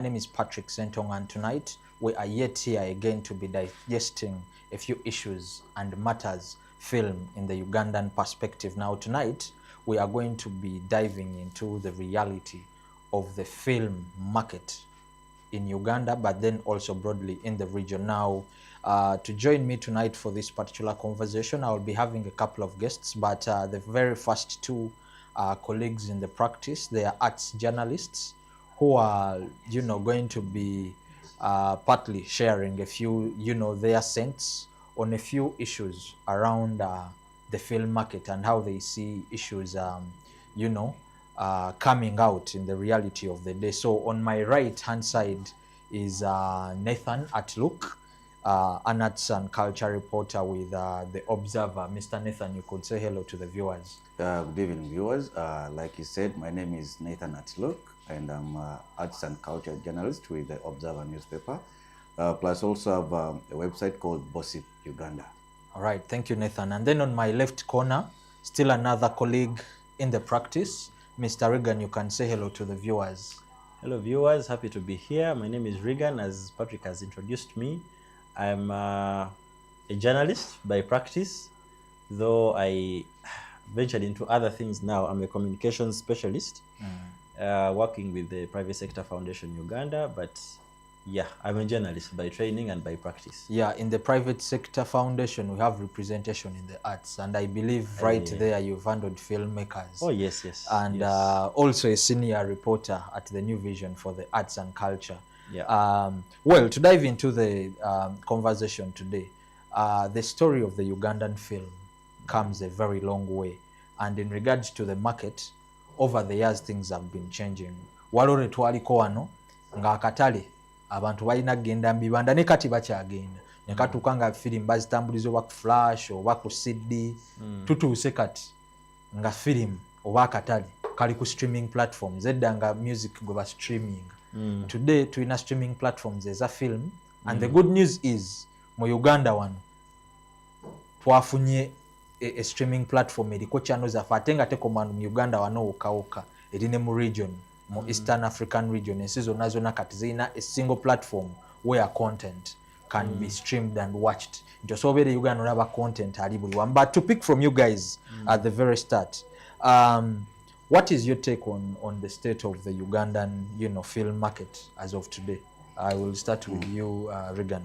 My name is Patrick Sentong, and tonight we are yet here again to be digesting a few issues and matters film in the Ugandan perspective. Now tonight we are going to be diving into the reality of the film market in Uganda, but then also broadly in the region. Now, to join me tonight for this particular conversation, I will be having a couple of guests, but the very first two colleagues in the practice, they are arts journalists who are, going to be partly sharing a few, their sense on a few issues around the film market and how they see issues, coming out in the reality of the day. So on my right hand side is Nathan Atluk, an arts and culture reporter with The Observer. Mr. Nathan, you could say hello to the viewers. Good evening, viewers. Like you said, my name is Nathan Atluk, and I'm an arts and culture journalist with The Observer newspaper. Plus also have a website called Bossip Uganda. All right, thank you, Nathan. And then on my left corner, still another colleague in the practice, Mr. Regan. You can say hello to the viewers. Hello viewers, happy to be here. My name is Regan, as Patrick has introduced me. I'm a journalist by practice, though I ventured into other things now. I'm a communications specialist, working with the Private Sector Foundation Uganda, but yeah, I'm a journalist by training and by practice. Yeah, in the Private Sector Foundation, we have representation in the arts, and I believe there you've handled filmmakers. Oh, yes, yes. And yes. Also a senior reporter at the New Vision for the arts and culture. Yeah. Well, to dive into the conversation today, the story of the Ugandan film comes a very long way. And in regards to the market, over the years, things have been changing. Walore twaliko wano, nga akatale, abantu balina kugenda mbibanda ne kati bakyagenda. Ne katuuka nga firimu bazitambuliza oba ku flash oba ku CD. Tutuuse kati nga firimu oba akatale kali ku streaming platforms. Edda nga music gwe ba streaming. Today tulina streaming platforms eza film, and the good news is mu Uganda wano twafunye a streaming platform eriko channel zaffe ate nga tekoma mu Uganda wano wokawuka eri ne mu region, mu Eastern African region, ensi zonna zonna kati zirina a single platform where content can be streamed and watched. Nti osobola Uganda olaba content ali buli wamu. But to pick from you guys at the very start, what is your take on the state of the Ugandan, film market as of today? I will start with you, Regan.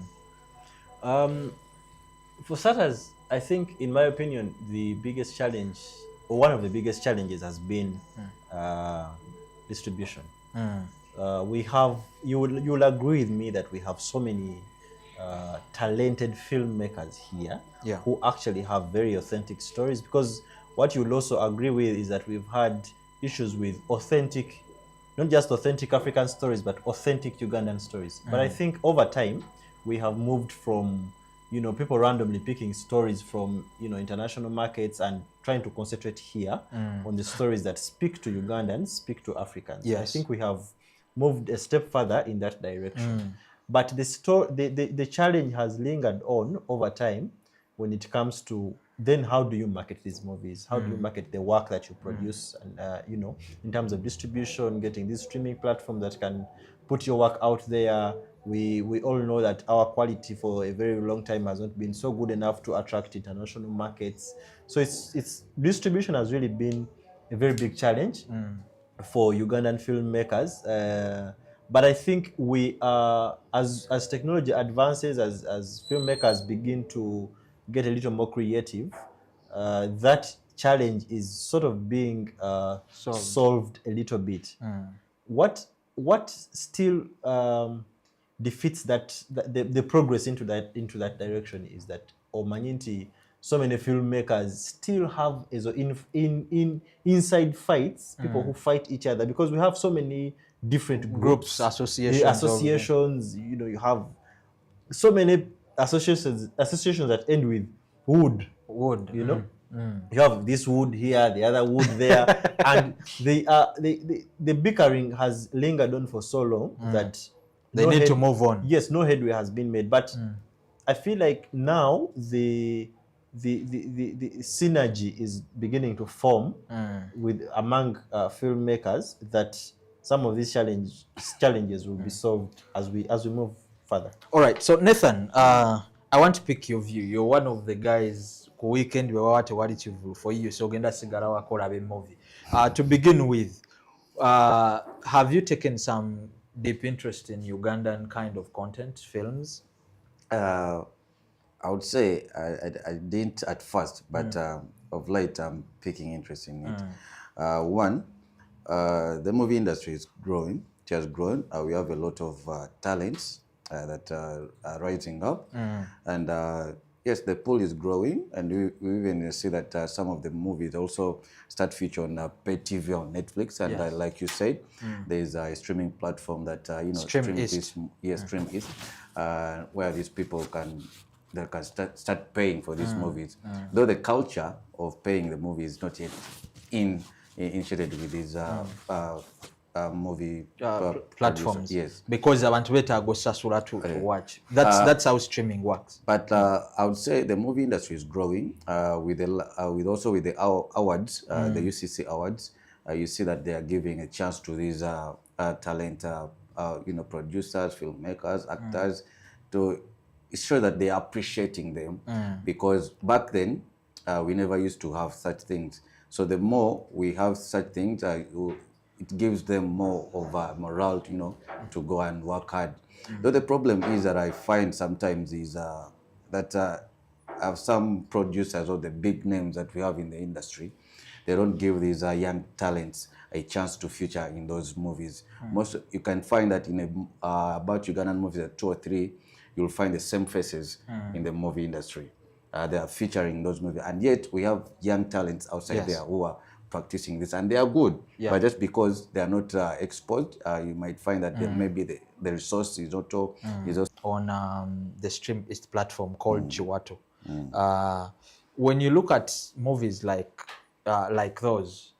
For starters, I think, in my opinion, the biggest challenge, or one of the biggest challenges, has been distribution. We have, you'll agree with me that we have so many talented filmmakers here who actually have very authentic stories, because what you'll also agree with is that we've had issues with authentic, not just authentic African stories, but authentic Ugandan stories. But I think over time, we have moved from, people randomly picking stories from, international markets and trying to concentrate here on the stories that speak to Ugandans, speak to Africans. Yes. I think we have moved a step further in that direction. But the challenge has lingered on over time when it comes to then how do you market these movies? How do you market the work that you produce? And, in terms of distribution, getting this streaming platform that can put your work out there. We all know that our quality for a very long time has not been so good enough to attract international markets. So it's distribution has really been a very big challenge for Ugandan filmmakers. But I think we are, as technology advances, as filmmakers begin to get a little more creative, that challenge is sort of being solved a little bit. What still defeats that the progress into that direction is that Omanyinti, so many filmmakers still have inside fights, people who fight each other, because we have so many different groups, associations. You have so many associations that end with wood. You have this wood here, the other wood there, and the bickering has lingered on for so long that they need to move on. Yes, no headway has been made, but I feel like now the synergy is beginning to form with among filmmakers that some of these challenges will be solved as we move further. All right, so Nathan, I want to pick your view. You're one of the guys ku weekend we wawate wali chivu for you, so genda sigara wakola be movie. To begin with, have you taken some deep interest in Ugandan kind of content, films? I would say I didn't at first, but of late I'm picking interest in it. One, the movie industry is growing. It has grown. We have a lot of talents that are rising up, and yes, the pool is growing, and we even see that some of the movies also start featuring on pay TV on Netflix, and Yes. like you said, there is a streaming platform that Stream East. Stream East, where these people can start paying for these movies. Though the culture of paying the movie is not yet initiated with these movie Platforms. Yes. Because abantu betaaga osasula to watch. That's how streaming works. But I would say the movie industry is growing with the awards, the UCC awards. You see that they are giving a chance to these talent, producers, filmmakers, actors, to show that they are appreciating them. Because back then we never used to have such things. So the more we have such things, it gives them more of a morale, to go and work hard. Though the problem is that I find sometimes is that some producers or the big names that we have in the industry, they don't give these young talents a chance to feature in those movies. Most you can find that in about Ugandan movies, at 2 or 3, you'll find the same faces in the movie industry. They are featuring those movies, and yet we have young talents outside there who are practicing this, and they are good. But just because they are not exposed, you might find that maybe the resource is also on the Stream East platform called Chiwato. When you look at movies like those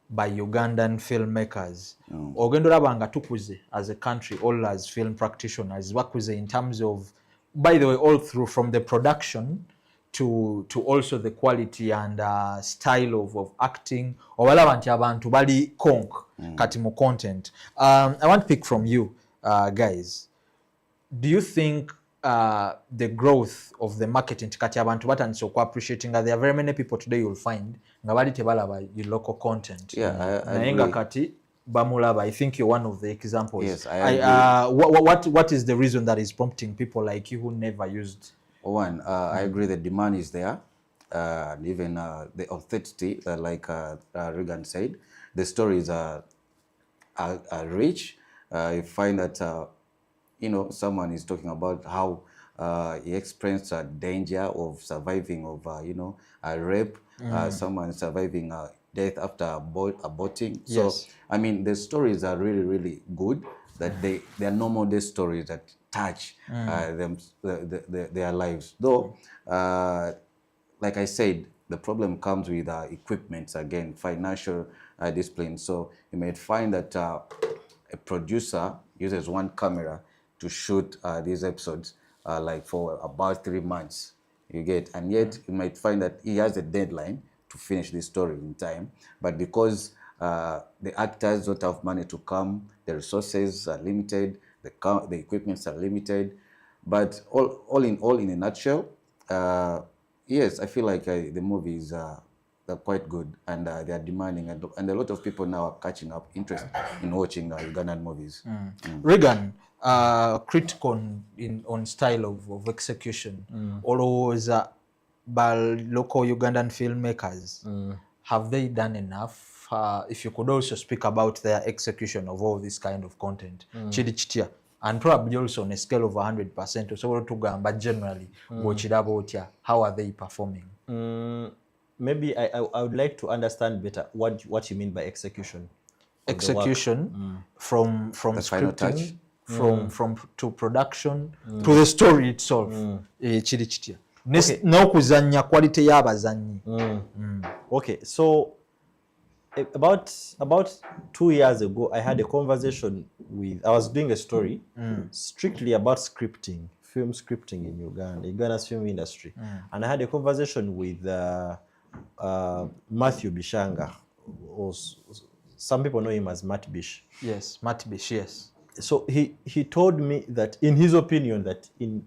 by Ugandan filmmakers, ogenda olaba nga tukuze as a country, all as film practitioners, bakuze in terms of, by the way, all through from the production to also the quality and style of acting. Obalaba nti abantu bali konk kati mu content. I want to pick from you, guys. Do you think the growth of the marketing kati abantu batandise okwa appreciating that there are very many people today you'll find nga bali tebalaba your local content. I Naye nga agree. kati bamulaba. I think you're one of the examples. Yes, I agree. What is the reason that is prompting people like you who never used? One, I agree the demand is there, and even the authenticity, like Regan said, the stories are rich. You find that someone is talking about how he experienced a danger of surviving of a rape, someone surviving death after aborting. So Yes. I mean, the stories are really, really good. That they are normal day stories that touch their lives. Though, like I said, the problem comes with equipment again, financial discipline. So you may find that a producer uses one camera to shoot these episodes like for about 3 months. You get, and yet you might find that he has a deadline to finish the story in time, but because the actors don't have money to come, the resources are limited, the equipments are limited, but all in a nutshell, yes, I feel like the movies they're quite good, and they are demanding, and a lot of people now are catching up interest in watching Ugandan movies. Regan, critic on style of execution, always by local Ugandan filmmakers, have they done enough? If you could also speak about their execution of all this kind of content, chidi chitya, and probably also on a scale of 100%, so tugamba generally, how are they performing? Maybe I would like to understand better what you mean by execution. Execution from The final touch. scripting, from to production to the story itself. Chiri chitya. N'okuzannya quality y'abazannyi. Okay, so about 2 years ago, I had a conversation I was doing a story strictly about scripting, film scripting in Uganda's film industry. And I had a conversation with Matthew Bishanga, some people know him as Matt Bish. Yes, Matt Bish, yes. So he told me that in his opinion that in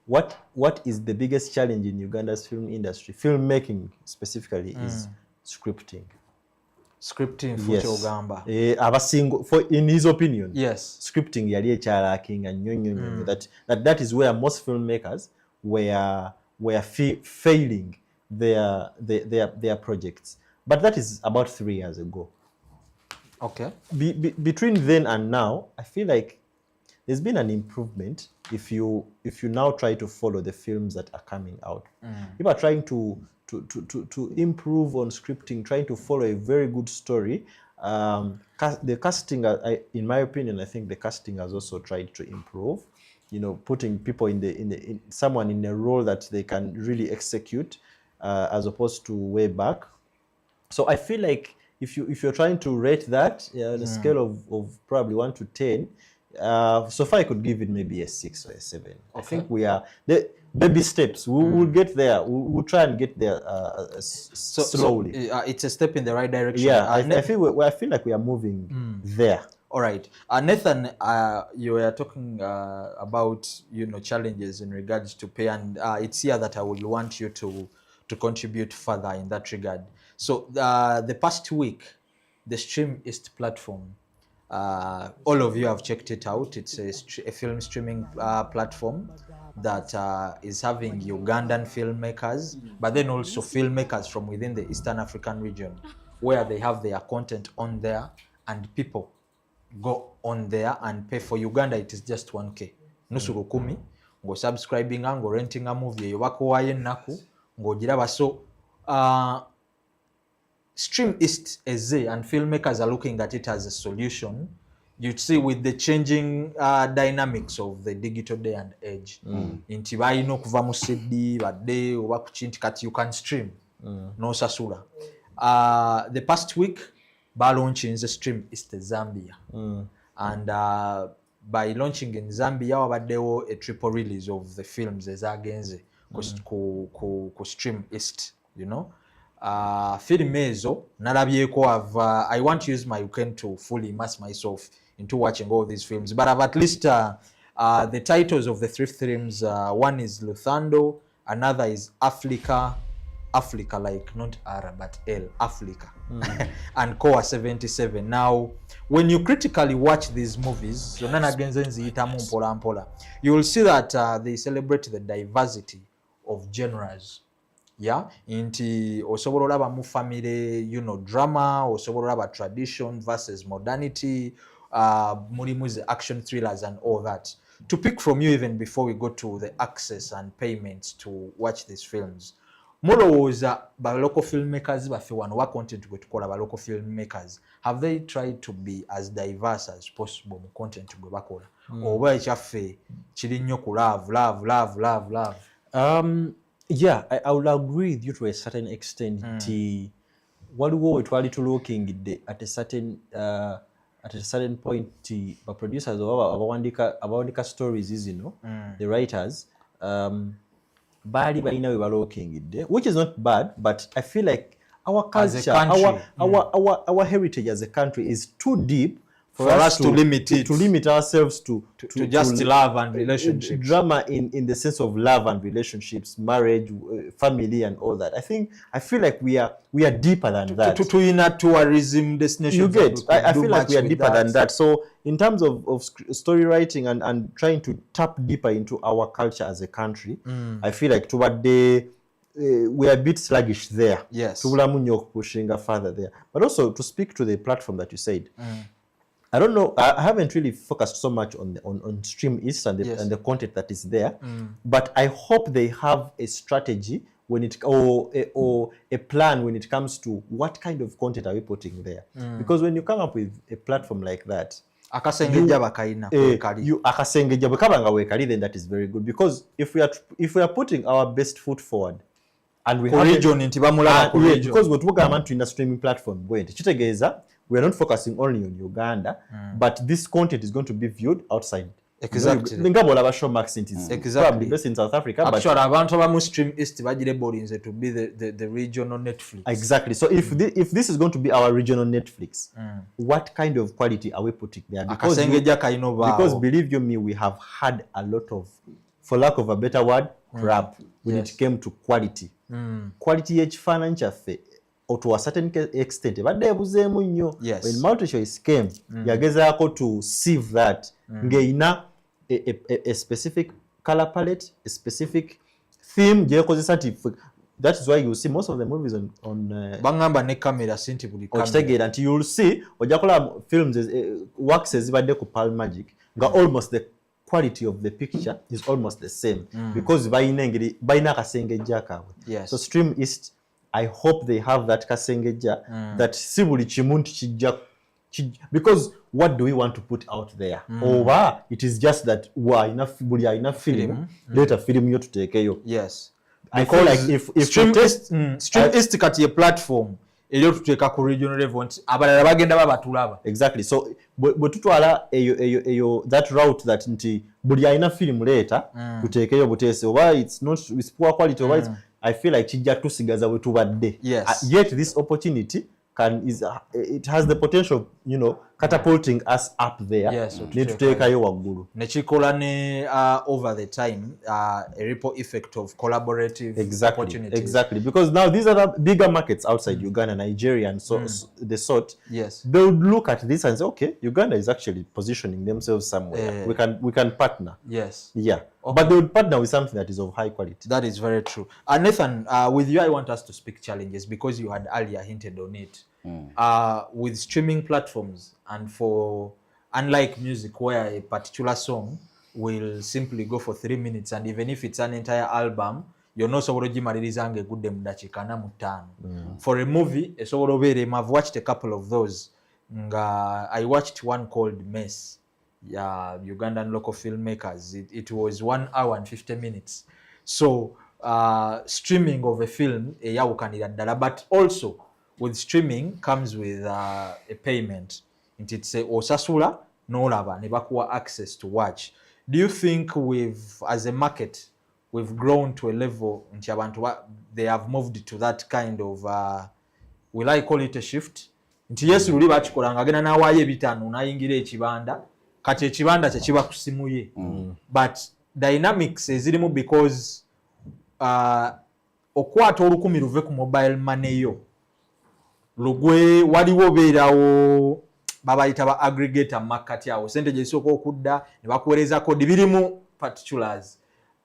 what is the biggest challenge in Uganda's film industry, filmmaking specifically, is scripting. Scripting for Yes. Ogamba. In his opinion, Yes. scripting yali ekyalaking and that is where most filmmakers were failing their projects. But that is about 3 years ago. Okay. Between then and now, I feel like there's been an improvement if you now try to follow the films that are coming out. People are trying to improve on scripting, trying to follow a very good story. The casting, in my opinion, I think the casting has also tried to improve. You know, putting people in someone in a role that they can really execute, as opposed to way back. So I feel like if you're trying to rate that on a scale of probably 1 to 10, so far I could give it maybe a 6 or a 7. Okay. I think we are the baby steps. We'll get there. We'll try and get there slowly. So it's a step in the right direction. Yeah, I feel like we are moving there. All right, Nathan, you were talking about challenges in regards to pay, and it's here that I would want you to contribute further in that regard. So the past week, the Stream East platform, all of you have checked it out. It's a film streaming platform that is having Ugandan filmmakers, but then also filmmakers from within the Eastern African region, where they have their content on there, and people go on there and pay. For Uganda, it is just 1K. Nusuru 10, go subscribing, go renting a movie, you wakuwaye naku, go jiraba. So Stream East is there, and filmmakers are looking at it as a solution. You see, with the changing dynamics of the digital day and age, inti bayino kuva mu CD badde oba ku kintu kati you can stream no sasula. The past week by launching the Stream East Zambia, and by launching in Zambia wabaddewo a triple release of the films ezagenze ku Stream East, you know. Film ezo nalabyeko. I want to use my weekend to fully immerse myself into watching all these films, but I've at least the titles of the 3 films. One is Luthando, another is Africa, like not R but L, Africa, and Koa 77. Now, when you critically watch these movies, you will see that they celebrate the diversity of genres. Yeah, inti osobola olaba mu family, drama, osobola olaba tradition versus modernity, mulimu the action thrillers and all that. To pick from you even before we go to the access and payments to watch these films, mulowooza ba local filmmakers baffe wano wa content gwe tukola ba local filmmakers, have they tried to be as diverse as possible mu content gwe bakola, oba ekyaffe kiri nnyo ku love? Yeah, I will agree with you to a certain extent. Waliwo we twali tulokingidde at a certain point, the producers abawandika stories zino, the writers, bali balina we balokingidde, which is not bad, but I feel like our culture, our heritage as a country is too deep for us to limit ourselves to just love and relationships. Drama in the sense of love and relationships, marriage, family, and all that. I feel like we are deeper than that. To in a tourism destination. You get. I feel like we are deeper than that. So in terms of story writing and trying to tap deeper into our culture as a country, I feel like toward the we are a bit sluggish there. Yes. Pushing further there. But also to speak to the platform that you said. I don't know. I haven't really focused so much on Stream East and the content that is there, but I hope they have a strategy or a plan when it comes to what kind of content are we putting there. Because when you come up with a platform like that, akasengejja bakaina akasengejja bwekabanga weekali, then that is very good. Because if we are putting our best foot forward and we have because we're talking about in the streaming platform, we are not focusing only on Uganda, but this content is going to be viewed outside Exactly. Nga bw'olaba Showmax nti it's Exactly. probably based in South Africa, but Actually, abantu abamu Stream East bagire bolinze to be the regional Netflix. exactly. So if this is going to be our regional Netflix, what kind of quality are we putting there? Akasengeja kaino baawo. Because believe you me, we have had a lot of, for lack of a better word, crap when it came to quality. Quality y'ekifaananyi kyaffe to a certain extent ebadde ebuzeemu nnyo. Yes. When multi-choice came, yagezaako to sieve that ng'erina a specific color palette, a specific theme gyekozesa nti that is why you see most of the movies on bangamba ne camera sinti buli camera. okitegeera nti you'll see ojja kulaba films works ezibadde ku Palm Magic nga almost the quality of the picture is almost the same because bayina akasengejja kaabwe. Yes. So Stream East, I hope they have that kasengejja that si buli kimu nti kijja because what do we want to put out there? Oba it is just that buli alina film leeta film yo tuteekeyo. Yes. I feel like if Stream East kati ye platform eriyo tuteeka ku regional level nti abalala bagenda babatulaba. Exactly. So bwe tutwala eyo that route that nti buli alina film leeta tuteekeyo buteesi oba it's poor quality oba I feel like kijja tusigaza bwe tubadde. Yes. Yet this opportunity it has the potential of, catapulting us up there. Yes, ne tuteekayo waggulu. Nekikola ne over the time a ripple effect of collaborative opportunities. Exactly. Because now these are the bigger markets outside Uganda, Nigeria, and so the sort. Yes. They would look at this and say, okay, Uganda is actually positioning themselves somewhere. We can partner. Yes. Yeah. Okay. But they would partner with something that is of high quality. That is very true. Nathan, with you, I want us to speak challenges because you had earlier hinted on it. With streaming platforms and for, unlike music where a particular song will simply go for 3 minutes and even if it's an entire album, you're not so gimaliriza good dem dakika na mutano. For a movie, I've watched a couple of those. I watched one called Mess. Yeah, Ugandan local filmmakers. It was 1 hour and 50 minutes. So streaming of a film, but also with streaming comes with a payment. It's a osasula nolaba nebakuwa access to watch. Do you think as a market we've grown to a level nti abantu they have moved to that kind of will I call it a shift? Nti yes luli bakikolanga agenda nawaayo ebitaano nayingira ekibanda kati ekibanda kye kiba kusimuye. But dynamics ezirimu because okwata olukumi luve ku mobile money yo lugwe waliwo beerawo babayita ba aggregator market yawo sente gyesooka okudda ne bakuweereza kodi birimu particulars.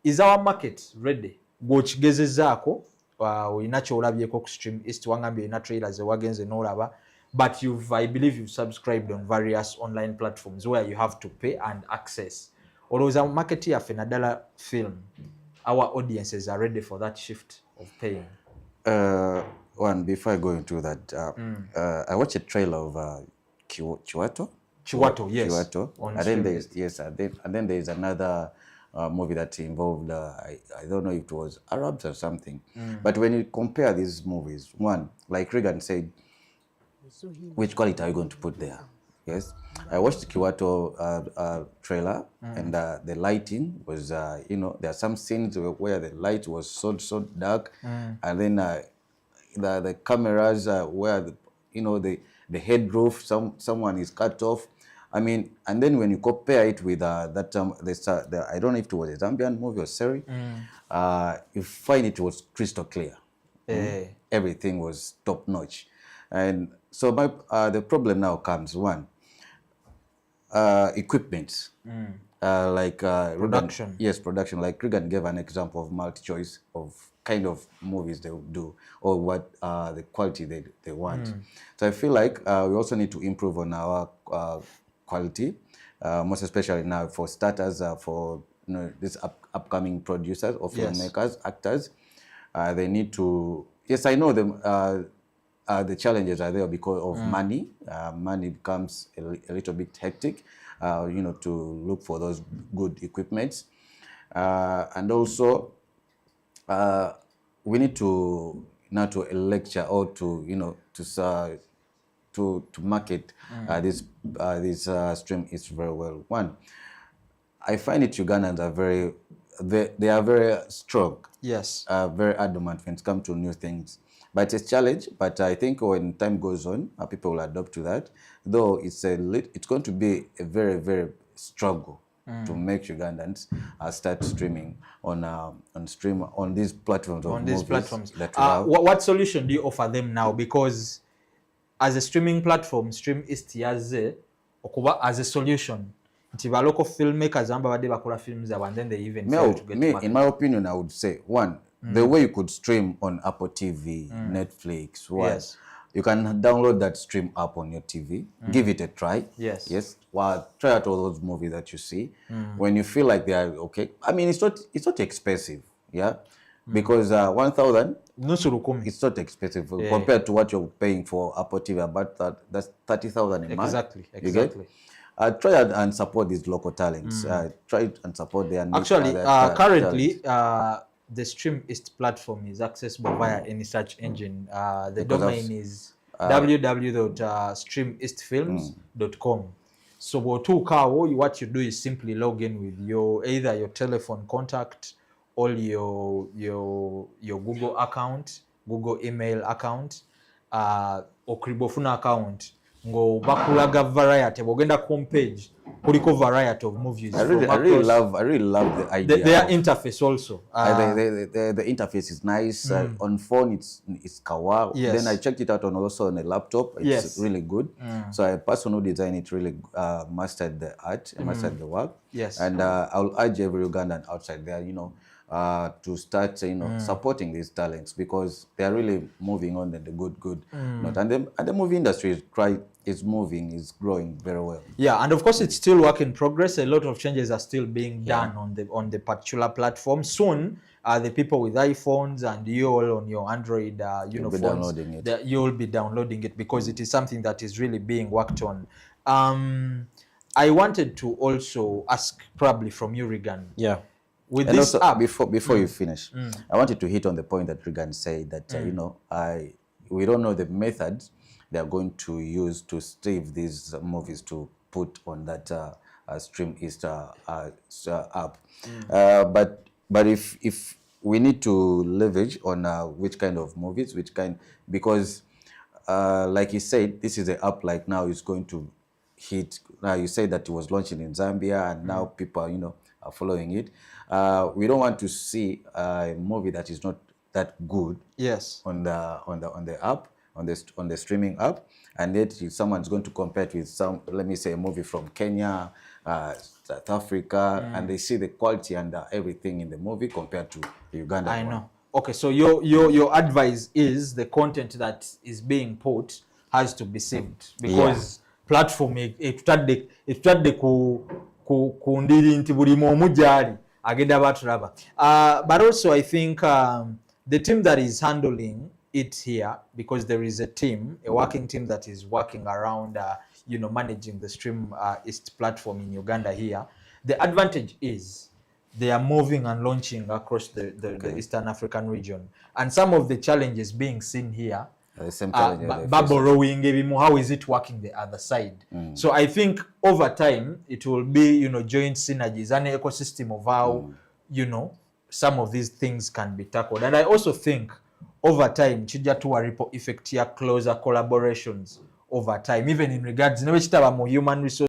Is our market ready? Gwokigezezaako olina kyolabyeko ku Stream East wangambye olina trailers ewagenze n'olaba but I believe you've subscribed on various online platforms where you have to pay and access. Olowooza mu market yaffe naddala film our audiences are ready for that shift of paying? One, before I go into that, I watched a trailer of Chiwato. Chiwato, yes. Chiwato. And then there's another movie that involved, I don't know if it was Arabs or something. But when you compare these movies, one, like Regan said, which quality are you going to put there? Yes. I watched the Chiwato trailer and the lighting was, there are some scenes where the light was so dark and then the cameras where the head roof, someone is cut off. I mean, and then when you compare it with that I don't know if it was a Zambian movie or series, you find it was crystal clear. Everything was top notch, and so the problem now comes one, equipment. Like production. Production. Like Regan gave an example of multi-choice of kind of movies they would do or what the quality they want. So I feel like we also need to improve on our quality, most especially now for starters, for these upcoming producers or filmmakers, actors. They need to. Yes, I know them. The challenges are there because of money. Money becomes a little bit hectic. To look for those good equipments, and also we need to lecture or to market this Stream East very well. One, I find it Ugandans are they are very strong. Yes. Very adamant when it comes to new things. But it's a challenge. But I think when time goes on, people will adapt to that. Though it's going to be a very, very struggle to make Ugandans start streaming on these platforms of On these movies platforms. that we have. What solution do you offer them now? Because as a streaming platform, Stream East yaze okuba as a solution. Nti ba local filmmakers amba badde bakola films and then they even fail to get market. In my opinion, I would say one, the way you could stream on Apple TV, Netflix, Yes. you can download that stream app on your TV, give it a try. Yes. Well, try out all those movies that you see. When you feel like they are okay, I mean, it's not expensive, yeah, because 1,000. It's not expensive compared to what you're paying for Apple TV. About that's 30,000 a month. Exactly. Try and support these local talents. Try and support their Actually, currently, the Stream East platform is accessible via any search engine. The domain is www.streameastfilms.com. So what you do is simply log in with either your telephone contact or your Google account, Google email account, or Kribofuna account. Ngo bakulaga variety bogenda homepage kuliko variety of movies. I really love the idea. Their interface also. The interface is nice. On phone it's kawa. Yes. Then I checked it out also on a laptop. It's really good. So a person who designed it really mastered the art, mastered the work. Yes. And I'll urge every Ugandan outside there, to start, supporting these talents, because they are really moving on in the good note. And the movie industry is moving, is growing very well. Yeah, and of course it's still work in progress. A lot of changes are still being done on the particular platform. Soon, the people with iPhones and you all on your Android, phones, you will be downloading it because it is something that is really being worked on. I wanted to also ask, probably from you, Regan. Yeah. With And this also, app, before you finish, I wanted to hit on the point that Regan said that we don't know the methods they are going to use to save these movies to put on that Stream East app. But if we need to leverage on which kind of movies, because like you said, this is an app like now is going to hit. Now you said that it was launching in Zambia and now people are following it. We don't want to see a movie that is not that good. yes, On the app, on the streaming app, and yet someone's going to compare it with let me say, a movie from Kenya, South Africa, and they see the quality and everything in the movie compared to the Ugandan I one. know. Okay, so your advice is the content that is being put has to be saved because platform etutadde ku ndiri nti buli omu gyali agenda batulaba. But also I think the team that is handling it here, because there is a working team that is working around managing the Stream East platform in Uganda here. The advantage is they are moving and launching across the Eastern African region, and some of the challenges being seen here, The same challenge that they face. borrowing ebimu, how is it working the other side? So I think over time it will be joint synergies, an ecosystem of how some of these things can be tackled. And I also think over time chija to a ripple effect here, closer collaborations over time, even in regards human resources.